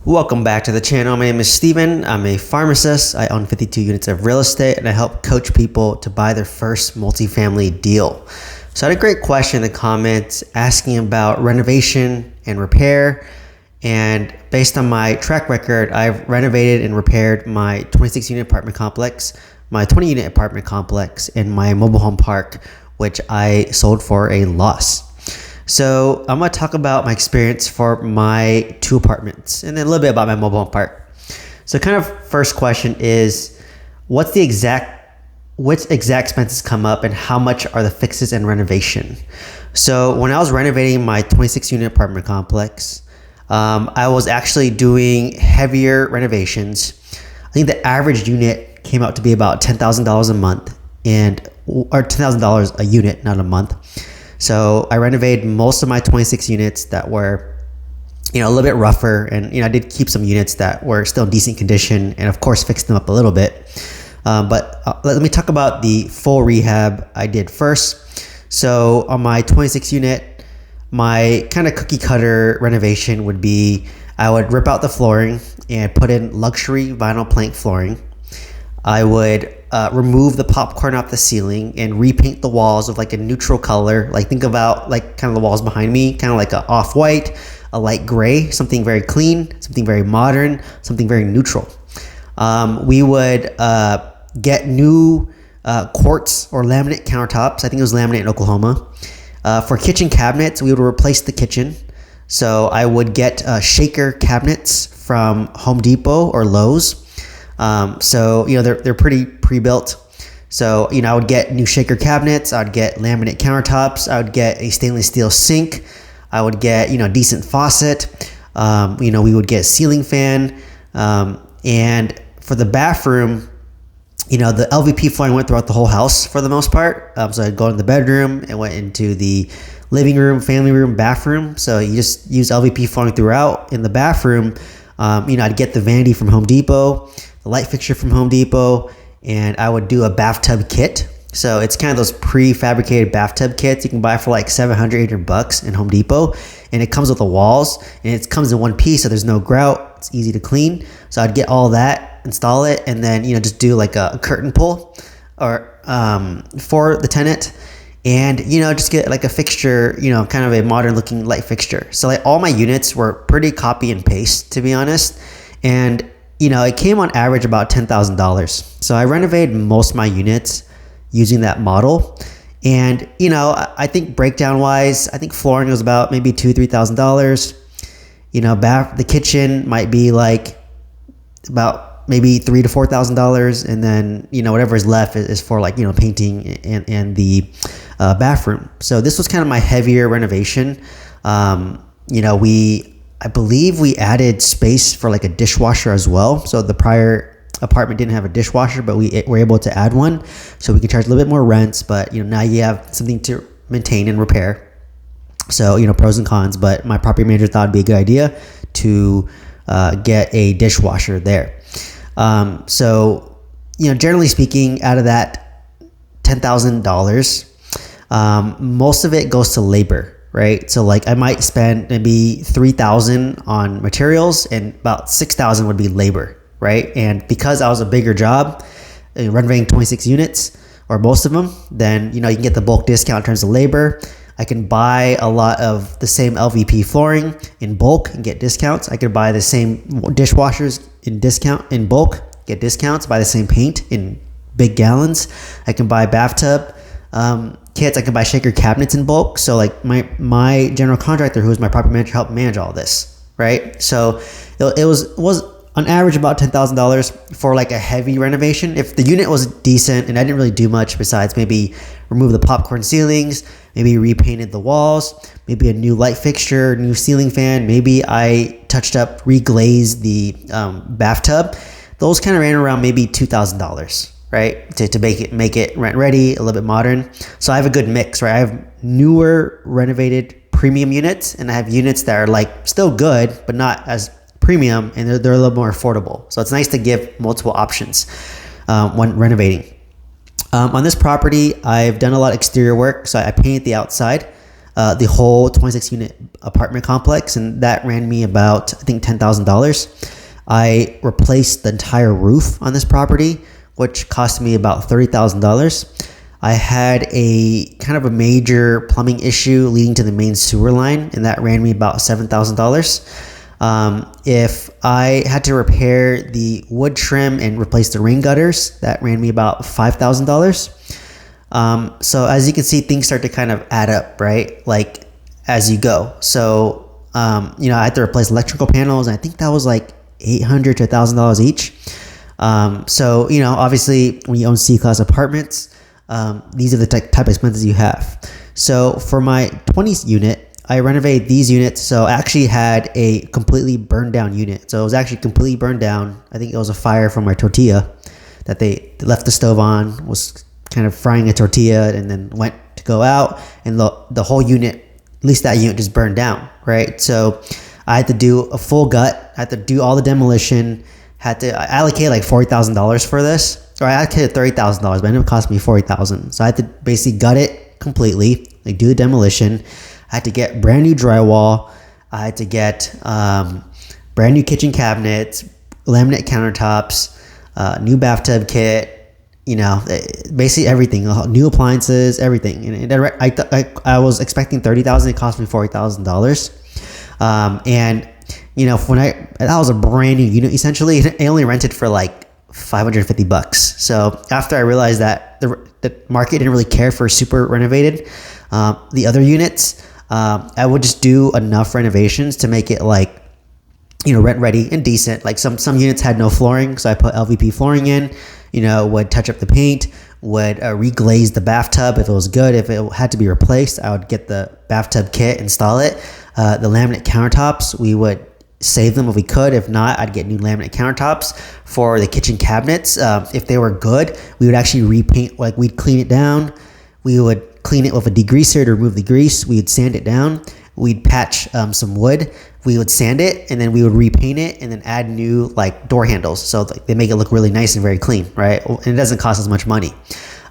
Welcome back to the channel. My name is Steven. I'm a pharmacist. I own 52 units of real estate and I help coach people to buy their first multifamily deal. So I had a great question in the comments asking about renovation and repair. And based on my track record, I've renovated and repaired my 26 unit apartment complex, my 20 unit apartment complex, and my mobile home park, which I sold for a loss. So I'm going to talk about my experience for my two apartments and then a little bit about my mobile home park. So kind of first question is, which exact expenses come up and how much are the fixes and renovation? So when I was renovating my 26 unit apartment complex, I was actually doing heavier renovations. I think the average unit came out to be about $10,000 a month or $10,000 a unit, not a month. So I renovated most of my 26 units that were, a little bit rougher, and I did keep some units that were still in decent condition, and of course fixed them up a little bit. But let me talk about the full rehab I did first. So on my 26 unit, my kind of cookie cutter renovation would be I would rip out the flooring and put in luxury vinyl plank flooring. I would remove the popcorn off the ceiling and repaint the walls with like a neutral color. Like think about like kind of the walls behind me, kind of like a off-white, a light gray, something very clean, something very modern, something very neutral. We would get new quartz or laminate countertops. I think it was laminate in Oklahoma. For kitchen cabinets, we would replace the kitchen. So I would get shaker cabinets from Home Depot or Lowe's. So they're pretty pre-built. So I would get new shaker cabinets. I would get laminate countertops. I would get a stainless steel sink. I would get decent faucet. We would get ceiling fan. And for the bathroom, the LVP flooring went throughout the whole house for the most part. So I'd go in the bedroom and went into the living room, family room, bathroom. So you just use LVP flooring throughout. In the bathroom, I'd get the vanity from Home Depot, the light fixture from Home Depot, and I would do a bathtub kit. So it's kind of those prefabricated bathtub kits you can buy for like $700, $800 in Home Depot. And it comes with the walls and it comes in one piece. So there's no grout. It's easy to clean. So I'd get all that, install it, and then, just do like a curtain pull or, for the tenant. And, just get like a fixture, kind of a modern looking light fixture. So like all my units were pretty copy and paste, to be honest. And, it came on average about $10,000. So I renovated most of my units using that model. And, I think breakdown wise, I think flooring was about maybe $2,000, $3,000. The kitchen might be like about maybe $3,000 to $4,000. And then, whatever is left is for like, painting and the bathroom. So this was kind of my heavier renovation. I believe we added space for like a dishwasher as well. So the prior apartment didn't have a dishwasher, but we were able to add one. So we can charge a little bit more rents, but now you have something to maintain and repair. So, pros and cons, but my property manager thought it'd be a good idea to get a dishwasher there. So, generally speaking, out of that $10,000, most of it goes to labor. Right. So like I might spend maybe $3,000 on materials and about $6,000 would be labor. Right. And because I was a bigger job, renovating 26 units or most of them, then, you can get the bulk discount in terms of labor. I can buy a lot of the same LVP flooring in bulk and get discounts. I could buy the same dishwashers in bulk, get discounts, buy the same paint in big gallons. I can buy bathtub kits. I can buy shaker cabinets in bulk. So like my general contractor, who was my property manager, helped manage all this, right? So it was on average about $10,000 for like a heavy renovation. If the unit was decent and I didn't really do much besides maybe remove the popcorn ceilings, maybe repainted the walls, maybe a new light fixture, new ceiling fan, maybe I touched up, reglazed the bathtub. Those kind of ran around maybe $2,000. Right, to make it rent ready, a little bit modern. So I have a good mix, right? I have newer renovated premium units, and I have units that are like still good, but not as premium, and they're a little more affordable. So it's nice to give multiple options when renovating. On this property, I've done a lot of exterior work, so I painted the outside. the whole 26 unit apartment complex, and that ran me about, I think, $10,000. I replaced the entire roof on this property, which cost me about $30,000. I had a kind of a major plumbing issue leading to the main sewer line, and that ran me about $7,000. If I had to repair the wood trim and replace the rain gutters, that ran me about $5,000. So as you can see, things start to kind of add up, right? Like as you go. So, I had to replace electrical panels, and I think that was like $800 to $1,000 each. So, obviously when you own C-class apartments, these are the type of expenses you have. So for my 20th unit, I renovated these units. So I actually had a completely burned down unit. So it was actually completely burned down. I think it was a fire from my tortilla that they left the stove on, was kind of frying a tortilla, and then went to go out, and the whole unit, at least that unit, just burned down, right? So I had to do a full gut. I had to do all the demolition. I allocate like $40,000 for this. Or I allocated $30,000, but it ended up costing me $40,000. So I had to basically gut it completely, like do the demolition. I had to get brand new drywall. I had to get brand new kitchen cabinets, laminate countertops, new bathtub kit, basically everything, new appliances, everything. And I was expecting $30,000. It cost me $40,000. And that was a brand new unit essentially. I only rented for like $550. So after I realized that the market didn't really care for super renovated, the other units, I would just do enough renovations to make it like, rent ready and decent. Like some units had no flooring, so I put LVP flooring in, would touch up the paint, would reglaze the bathtub if it was good. If it had to be replaced, I would get the bathtub kit, install it. The laminate countertops, we would save them if we could. If not, I'd get new laminate countertops. For the kitchen cabinets, if they were good, we would actually repaint. Like we'd clean it down, we would clean it with a degreaser to remove the grease, we'd sand it down, we'd patch some wood, we would sand it, and then we would repaint it, and then add new like door handles, so they make it look really nice and very clean, right? And it doesn't cost as much money.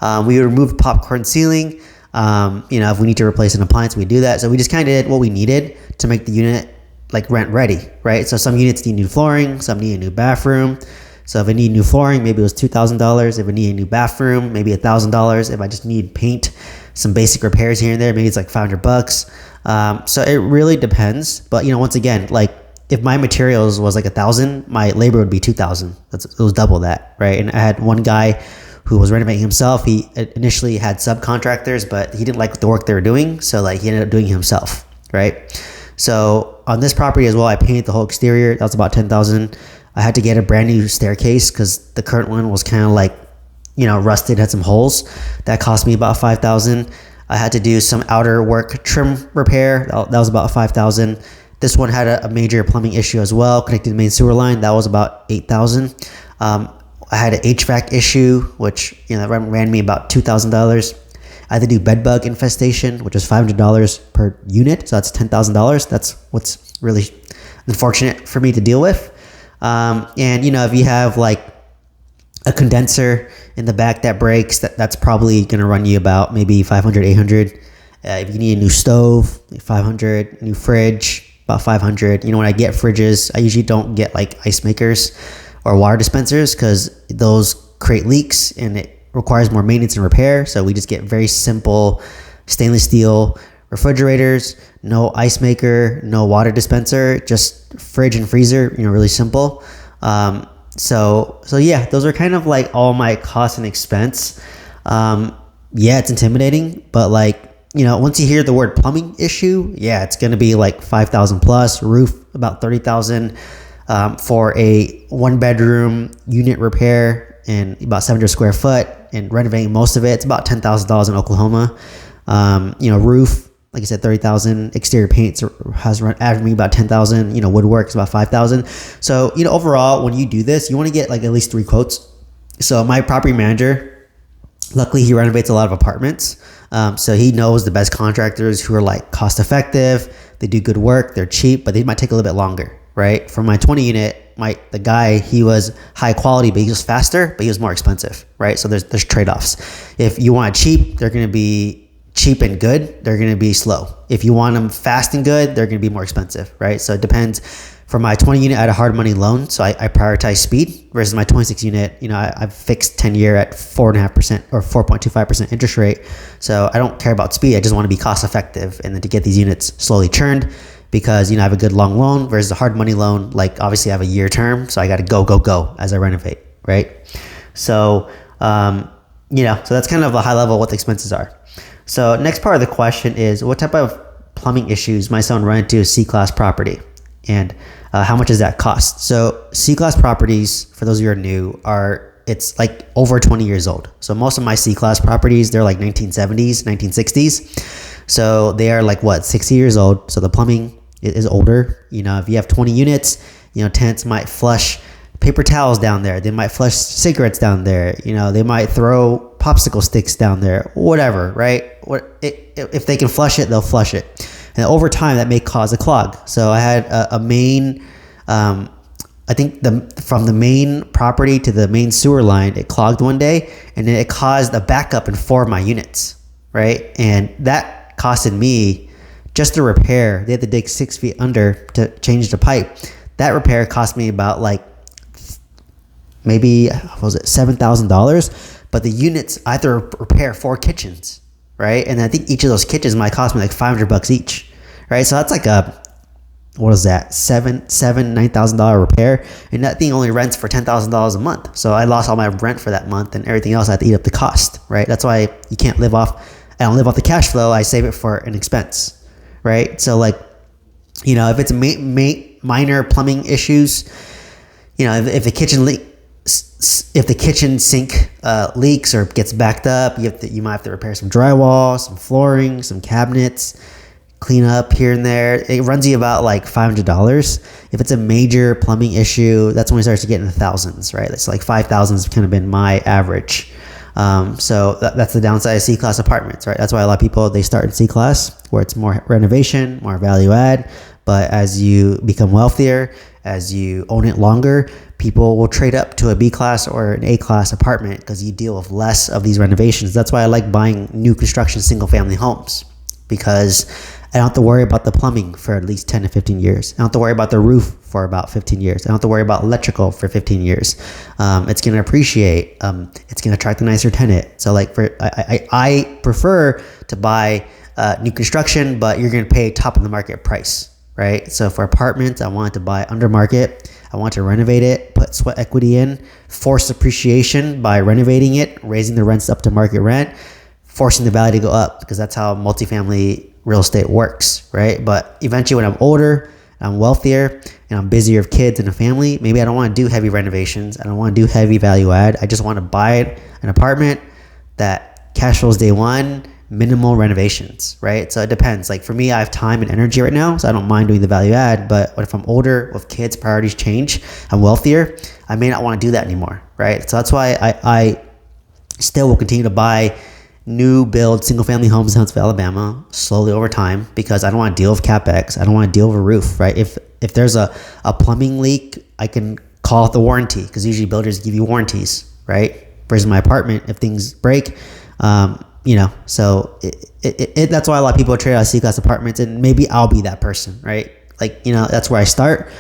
We would remove popcorn ceiling. If we need to replace an appliance, we do that. So we just kind of did what we needed to make the unit like rent ready, right? So some units need new flooring, some need a new bathroom. So if I need new flooring, maybe it was $2,000. If I need a new bathroom, maybe $1,000. If I just need paint, some basic repairs here and there, maybe it's like $500. So it really depends. But once again, like if my materials was like $1,000, my labor would be $2,000. It was double that, right? And I had one guy who was renovating himself. He initially had subcontractors, but he didn't like the work they were doing, so like he ended up doing it himself, right? So on this property as well, I painted the whole exterior. That was about $10,000. I had to get a brand new staircase because the current one was kind of like, rusted, had some holes. That cost me about $5,000. I had to do some outer work trim repair. That was about $5,000. This one had a major plumbing issue as well, connected to the main sewer line. That was about $8,000. I had an HVAC issue, which ran me about $2,000. I had to do bed bug infestation, which is $500 per unit. So that's $10,000. That's what's really unfortunate for me to deal with. And if you have like a condenser in the back that breaks, that's probably going to run you about maybe $500, $800. If you need a new stove, $500. New fridge, about $500. When I get fridges, I usually don't get like ice makers or water dispensers because those create leaks and it requires more maintenance and repair. So we just get very simple stainless steel refrigerators, no ice maker, no water dispenser, just fridge and freezer, really simple. So yeah, those are kind of like all my cost and expense. Yeah, it's intimidating, but like, once you hear the word plumbing issue, yeah, it's going to be like 5,000 plus, roof about 30,000, for a 1-bedroom unit repair and about 700 square foot and renovating most of it. It's about $10,000 in Oklahoma. Roof, like I said, 30,000. Exterior paints has averaged me about 10,000. Woodwork is about 5,000. So, overall, when you do this, you want to get like at least 3 quotes. So my property manager, luckily he renovates a lot of apartments. So he knows the best contractors who are like cost effective. They do good work. They're cheap, but they might take a little bit longer, right? For my 20 unit, the guy, he was high quality, but he was faster, but he was more expensive, right? So there's trade-offs. If you want cheap, they're going to be cheap and good, they're going to be slow. If you want them fast and good, they're going to be more expensive, right? So it depends. For my 20 unit, I had a hard money loan, so I prioritize speed versus my 26 unit. I've fixed 10-year at 4.5% or 4.25% interest rate. So I don't care about speed. I just want to be cost effective and then to get these units slowly churned because, I have a good long loan versus a hard money loan. Like obviously I have a year term, so I got to go as I renovate, right? So, so that's kind of a high level what the expenses are. So next part of the question is, what type of plumbing issues might someone run into a C-class property? And how much does that cost? So C-class properties, for those of you who are new, it's like over 20 years old. So most of my C-class properties, they're like 1970s, 1960s. So they are like 60 years old. So the plumbing is older. If you have 20 units, tenants might flush paper towels down there. They might flush cigarettes down there. They might throw popsicle sticks down there, whatever, right? If they can flush it, they'll flush it. And over time, that may cause a clog. So I had a main, I think from the main property to the main sewer line, it clogged one day, and then it caused a backup in 4 of my units, right? And that costed me just a repair. They had to dig 6 feet under to change the pipe. That repair cost me about maybe, $7,000. But the units, I had to repair 4 kitchens. Right. And I think each of those kitchens might cost me like $500 each. Right. So that's like $9,000 repair. And that thing only rents for $10,000 a month. So I lost all my rent for that month and everything else. I had to eat up the cost. Right. That's why you can't I don't live off the cash flow. I save it for an expense. Right. So if it's minor plumbing issues, if the kitchen sink leaks or gets backed up, you might have to repair some drywall, some flooring, some cabinets, clean up here and there. It runs you about like $500. If it's a major plumbing issue, that's when it starts to get in the thousands, right? It's like 5,000 has kind of been my average. So that's the downside of C-class apartments, right? That's why a lot of people, they start in C-class where it's more renovation, more value add. But as you become wealthier, as you own it longer, people will trade up to a B-class or an A-class apartment because you deal with less of these renovations. That's why I like buying new construction single-family homes, because I don't have to worry about the plumbing for at least 10 to 15 years. I don't have to worry about the roof for about 15 years. I don't have to worry about electrical for 15 years. It's going to appreciate. It's going to attract a nicer tenant. So I prefer to buy new construction, but you're going to pay top of the market price. Right. So for apartments, I wanted to buy under market. I want to renovate it, put sweat equity in, force appreciation by renovating it, raising the rents up to market rent, forcing the value to go up, because that's how multifamily real estate works. Right. But eventually when I'm older, I'm wealthier, and I'm busier with kids and a family, maybe I don't want to do heavy renovations. I don't want to do heavy value add. I just want to buy an apartment that cash flows day one, minimal renovations, right? So it depends. Like for me, I have time and energy right now, so I don't mind doing the value add. But if I'm older, with kids, priorities change, I'm wealthier, I may not want to do that anymore, right? So that's why I still will continue to buy new build single family homes in Huntsville, Alabama, slowly over time, because I don't want to deal with CapEx. I don't want to deal with a roof, right? If there's a plumbing leak, I can call it the warranty, because usually builders give you warranties, right? Versus my apartment, if things break, so that's why a lot of people trade out of C-class apartments, and maybe I'll be that person, right? That's where I start.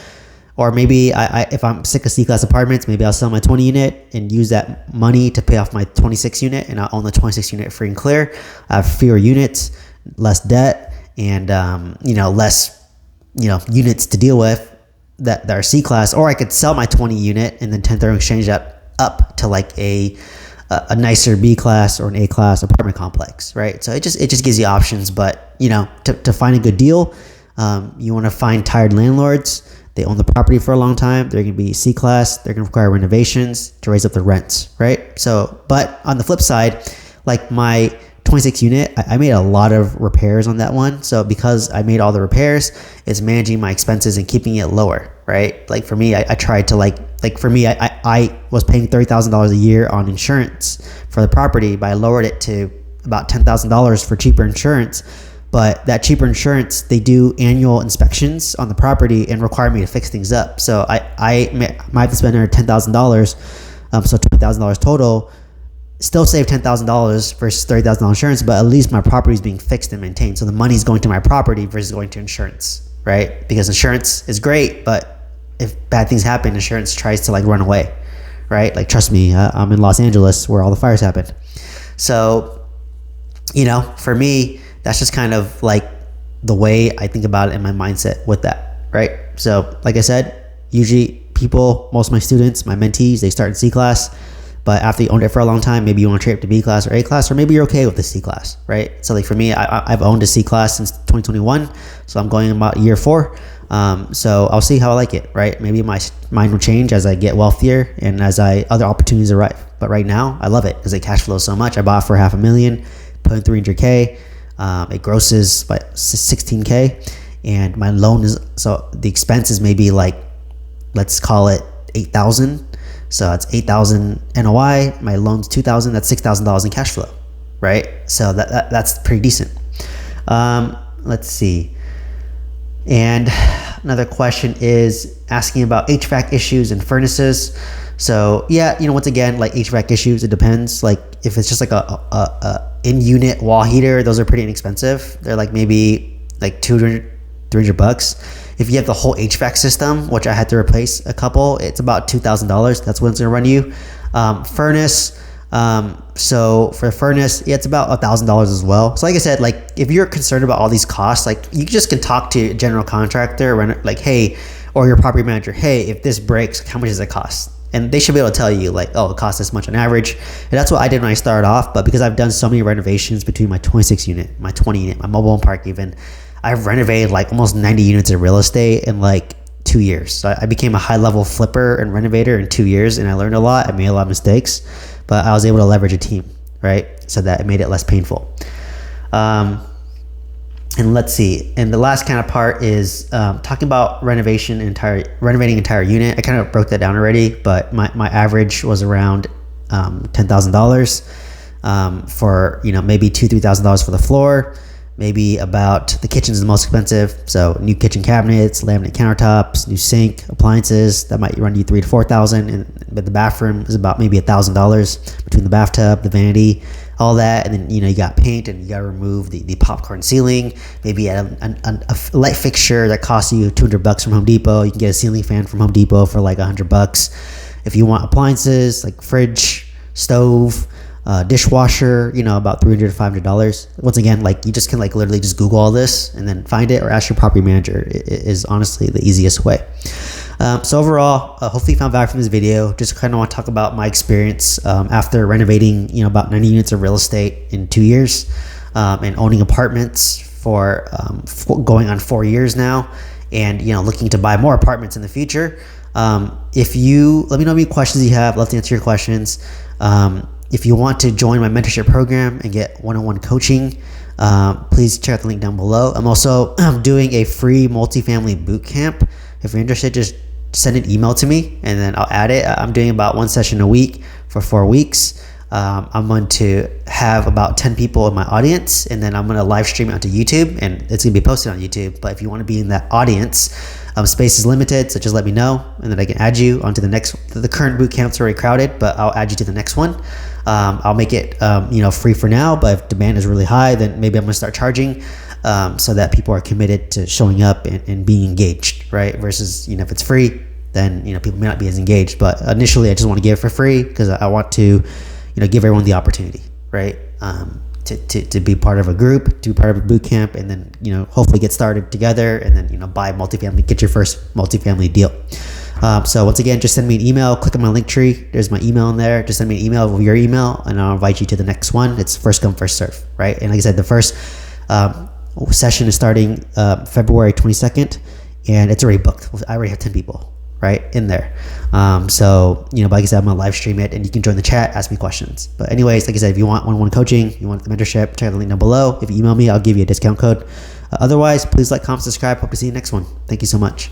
Or maybe if I'm sick of C-class apartments, maybe I'll sell my 20 unit and use that money to pay off my 26 unit, and I'll own the 26 unit free and clear. I have fewer units, less debt, and less units to deal with that are C-class. Or I could sell my 20 unit and then 1030 exchange that up to like a nicer B-class or an A-class apartment complex, right? So it just gives you options. But to find a good deal, you want to find tired landlords. They own the property for a long time. They're going to be C-class. They're going to require renovations to raise up the rents, right? So, but on the flip side, like my 26 unit, I made a lot of repairs on that one. So because I made all the repairs, it's managing my expenses and keeping it lower, right? Like for me, I tried to I was paying $30,000 a year on insurance for the property, but I lowered it to about $10,000 for cheaper insurance. But that cheaper insurance, they do annual inspections on the property and require me to fix things up. So I might have to spend another $10,000, so $20,000 total. still save $10,000 versus $30,000 insurance, but at least my property is being fixed and maintained. So the money is going to my property versus going to insurance, right? Because insurance is great, but if bad things happen, insurance tries to like run away, right? Like, trust me, I'm in Los Angeles where all the fires happened. So, you know, for me, that's just kind of like the way I think about it in my mindset with that, right? So like I said, usually most of my students, my mentees, they start in C class, but after you owned it for a long time, maybe you want to trade up to B class or A class, or maybe you're okay with the C class, right? So like for me, I've owned a C class since 2021, so I'm going about year 4. So I'll see how I like it, right? Maybe my mind will change as I get wealthier and as other opportunities arrive. But right now, I love it because it cash flows so much. I bought for $500,000, put in $300K. It grosses by $16K, and my loan so the expense is maybe like, let's call it $8,000. So that's $8,000 NOI. My loan's $2,000. That's $6,000 in cash flow, right? So that's pretty decent. Let's see. And another question is asking about HVAC issues and furnaces. So yeah, you know, once again, like HVAC issues, it depends. Like if it's just like a in-unit wall heater, those are pretty inexpensive. They're like maybe like $200-$300. If you have the whole HVAC system, which I had to replace a couple, it's about $2,000. That's what it's gonna run you. Furnace. So for a furnace, yeah, it's about $1,000 as well. So like I said, like if you're concerned about all these costs, like you just can talk to a general contractor, like, hey, or your property manager, hey, if this breaks, how much does it cost? And they should be able to tell you like, oh, it costs this much on average. And that's what I did when I started off. But because I've done so many renovations between my 26 unit, my 20 unit, my mobile home park even, I've renovated like almost 90 units of real estate in like 2 years. So I became a high level flipper and renovator in 2 years, and I learned a lot. I made a lot of mistakes, but I was able to leverage a team, right? So that it made it less painful. And let's see. And the last kind of part is talking about renovating entire unit. I kind of broke that down already, but my average was around $10,000 for, you know, maybe $2,000-$3,000 for the floor. Maybe about the kitchen is the most expensive. So new kitchen cabinets, laminate countertops, new sink, appliances, that might run you $3,000 to $4,000. But the bathroom is about maybe $1,000 between the bathtub, the vanity, all that. And then, you know, you got paint and you got to remove the popcorn ceiling. Maybe a light fixture that costs you $200 from Home Depot. You can get a ceiling fan from Home Depot for like $100. If you want appliances like fridge, stove, dishwasher, you know, about $300 to $500. Once again, like you just can like literally just Google all this and then find it, or ask your property manager. It is honestly the easiest way. So overall, hopefully you found value from this video. Just kind of want to talk about my experience after renovating, you know, about 90 units of real estate in 2 years, and owning apartments for going on 4 years now, and, you know, looking to buy more apartments in the future. If you let me know any questions you have, love to answer your questions. If you want to join my mentorship program and get one-on-one coaching, please check out the link down below. I'm also doing a free multifamily boot camp. If you're interested, just send an email to me and then I'll add it. I'm doing about 1 session a week for 4 weeks. I'm going to have about 10 people in my audience, and then I'm going to live stream it onto YouTube, and it's going to be posted on YouTube. But if you want to be in that audience, space is limited, so just let me know, and then I can add you onto the current boot camp's already crowded, but I'll add you to the next one. I'll make it, you know, free for now, but if demand is really high, then maybe I'm going to start charging, so that people are committed to showing up and being engaged, right? Versus, you know, if it's free, then, you know, people may not be as engaged. But initially, I just want to give it for free because I want to, you know, give everyone the opportunity, right? To be part of a group, to be part of a boot camp, and then, you know, hopefully get started together, and then, you know, buy multifamily, get your first multifamily deal. So once again, just send me an email, click on my link tree. There's my email in there. Just send me an email with your email, and I'll invite you to the next one. It's first come, first serve, right? And like I said, the first session is starting February 22nd, and it's already booked. I already have 10 people, right, in there. So, you know, like I said, I'm gonna live stream it, and you can join the chat, ask me questions. But anyways, like I said, if you want one-on-one coaching, you want the mentorship, check out the link down below. If you email me, I'll give you a discount code. Otherwise, please like, comment, subscribe. Hope to see you next one. Thank you so much.